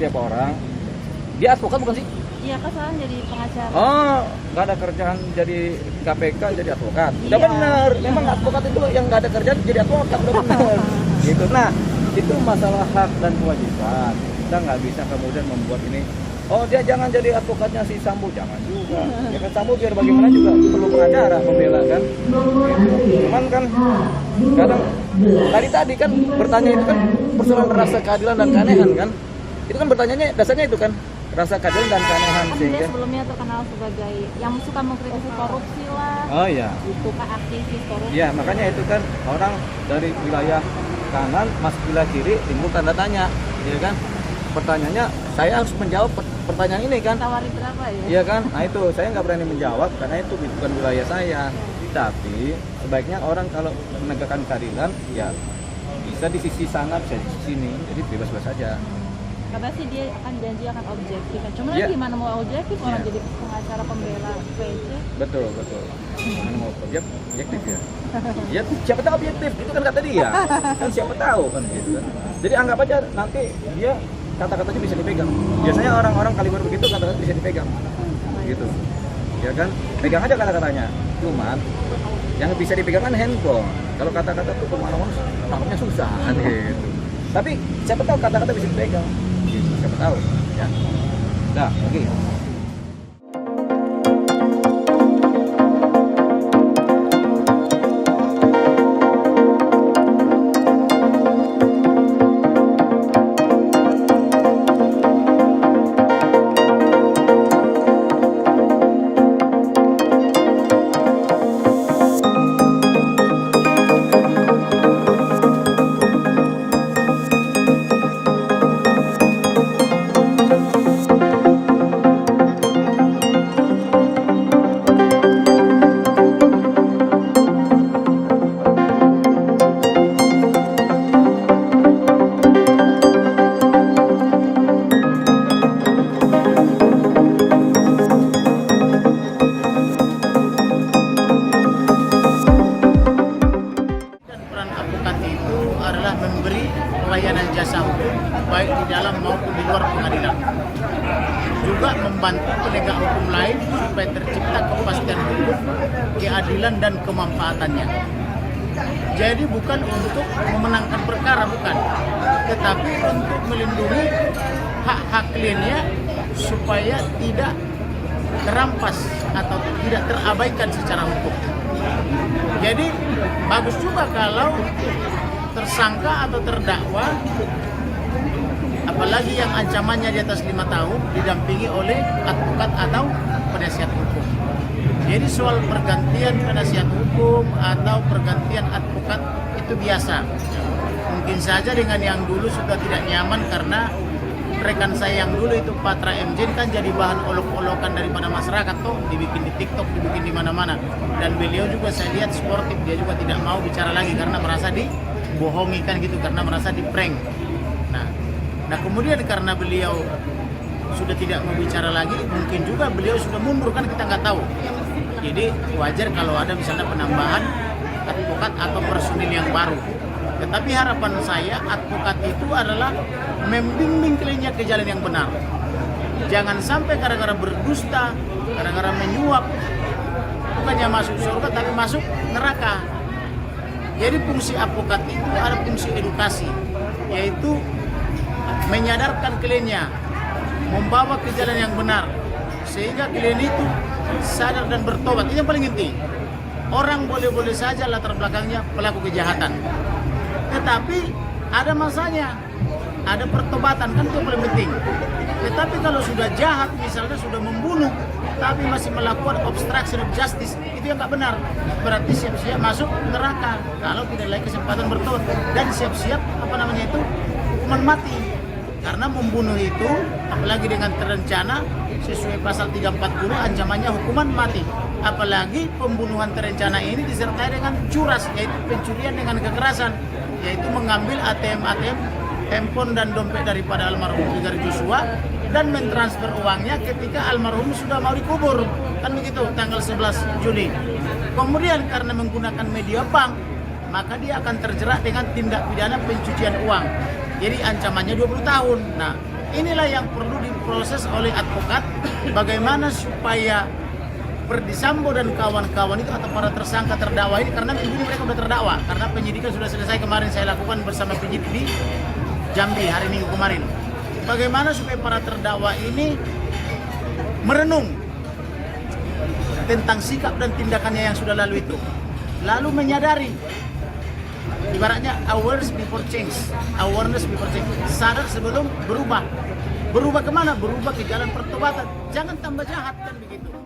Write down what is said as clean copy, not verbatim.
beberapa orang. Dia advokat bukan sih? Iya, kesalahan jadi pengacara. Oh, nggak ada kerjaan jadi KPK jadi advokat. Udah Iya. bener, memang advokat itu yang nggak ada kerjaan jadi advokat, udah bener. Gitu. Nah, itu masalah hak dan kewajiban. Kita nggak bisa kemudian membuat ini. Oh, dia jangan jadi advokatnya si Sambo, jangan juga. Ya kan Sambo biar bagaimana juga perlu pengacara membela kan. Gitu. Cuman kan kadang tadi kan bertanya itu kan persoalan rasa keadilan dan keanehan kan. Itu kan bertanyanya dasarnya itu kan rasa keadilan dan keanehan Kan dia sehingga. sebelumnya terkenal sebagai yang suka mengkritisi korupsi lah. Oh iya. Itu kan aktivis korupsi. Ya, makanya itu kan orang dari wilayah kanan masuk wilayah kiri timbul tanda tanya, ya kan? Pertanyaannya saya harus menjawab pertanyaan ini kan? Tawarin berapa ya? Iya kan? Nah itu saya nggak berani menjawab karena itu bukan wilayah saya. Tapi sebaiknya orang kalau menegakkan keadilan ya bisa di sisi sana bisa di sisi sini, jadi bebas-bebas saja. Katanya sih dia akan janji akan objektif. Cuma Iya. gimana mau objektif orang Iya. jadi pengacara pembela PC? Betul. Mana mau objektif ya? Ya siapa tahu objektif, itu kan kata dia. Kan siapa tahu kan gitu kan. Jadi anggap aja nanti dia kata-katanya bisa dipegang. Biasanya orang-orang kaliber begitu kata-kata bisa dipegang. Gitu. Ya kan? Pegang aja kata-katanya. Cuman yang bisa dipegang kan handphone. Kalau kata-kata tuh kemana-mana nangkapnya susah gitu. Tapi siapa tahu kata-kata bisa dipegang. Gitu. Siapa tahu ya. Nah, oke. Dan peran advokat itu adalah memberi pelayanan jasa hukum baik di dalam maupun di luar pengadilan. Juga membantu penegak hukum lain supaya tercipta kepastian hukum, keadilan dan kemanfaatannya. Jadi bukan untuk memenangkan perkara, bukan, tetapi untuk melindungi hak-hak kliennya supaya tidak terampas atau tidak terabaikan secara hukum. Jadi bagus juga kalau tersangka atau terdakwa, apalagi yang ancamannya di atas 5 tahun, didampingi oleh advokat atau penasihat hukum. Jadi soal pergantian penasihat hukum atau pergantian advokat itu biasa. Mungkin saja dengan yang dulu sudah tidak nyaman karena rekan saya yang dulu itu Patra MJ kan jadi bahan olok-olokan daripada masyarakat tuh, dibikin di TikTok, dibikin di mana-mana. Dan beliau juga saya lihat sportif, dia juga tidak mau bicara lagi karena merasa dibohongi kan gitu, karena merasa di prank. Nah kemudian karena beliau sudah tidak mau bicara lagi, mungkin juga beliau sudah mundur kan kita nggak tahu. Jadi wajar kalau ada misalnya penambahan advokat atau personil yang baru. Tetapi harapan saya advokat itu adalah membimbing kliennya ke jalan yang benar. Jangan sampai gara-gara berdusta, gara-gara menyuap, bukannya masuk surga tapi masuk neraka. Jadi fungsi advokat itu ada fungsi edukasi, yaitu menyadarkan kliennya, membawa ke jalan yang benar, sehingga klien itu sadar dan bertobat. Ini yang paling inti. Orang boleh-boleh saja latar belakangnya pelaku kejahatan, tetapi ada masanya, ada pertobatan, kan itu yang paling penting. Tetapi kalau sudah jahat, misalnya sudah membunuh, tapi masih melakukan obstruction of justice, itu yang nggak benar. Berarti siap-siap masuk neraka kalau tidak lagi kesempatan bertobat, dan siap-siap hukuman mati. Karena membunuh itu, apalagi dengan terencana, sesuai pasal 340 ancamannya hukuman mati. Apalagi pembunuhan terencana ini disertai dengan curas, yaitu pencurian dengan kekerasan, yaitu mengambil ATM, handphone dan dompet daripada almarhum Brigadir Joshua dan mentransfer uangnya ketika almarhum sudah mau dikubur. Kan begitu, tanggal 11 Juli. Kemudian karena menggunakan media bank, maka dia akan terjerat dengan tindak pidana pencucian uang. Jadi ancamannya 20 tahun. Nah, Inilah yang perlu diproses oleh advokat, bagaimana supaya Verdi Sambo dan kawan-kawan itu atau para tersangka terdakwa ini, karena ini mereka sudah terdakwa, karena penyidikan sudah selesai kemarin saya lakukan bersama penyidik di Jambi hari Minggu kemarin. Bagaimana supaya para terdakwa ini merenung tentang sikap dan tindakannya yang sudah lalu itu, lalu menyadari, ibaratnya awareness before change, sadar sebelum berubah. Berubah kemana? Berubah ke jalan pertobatan, jangan tambah jahat kan begitu.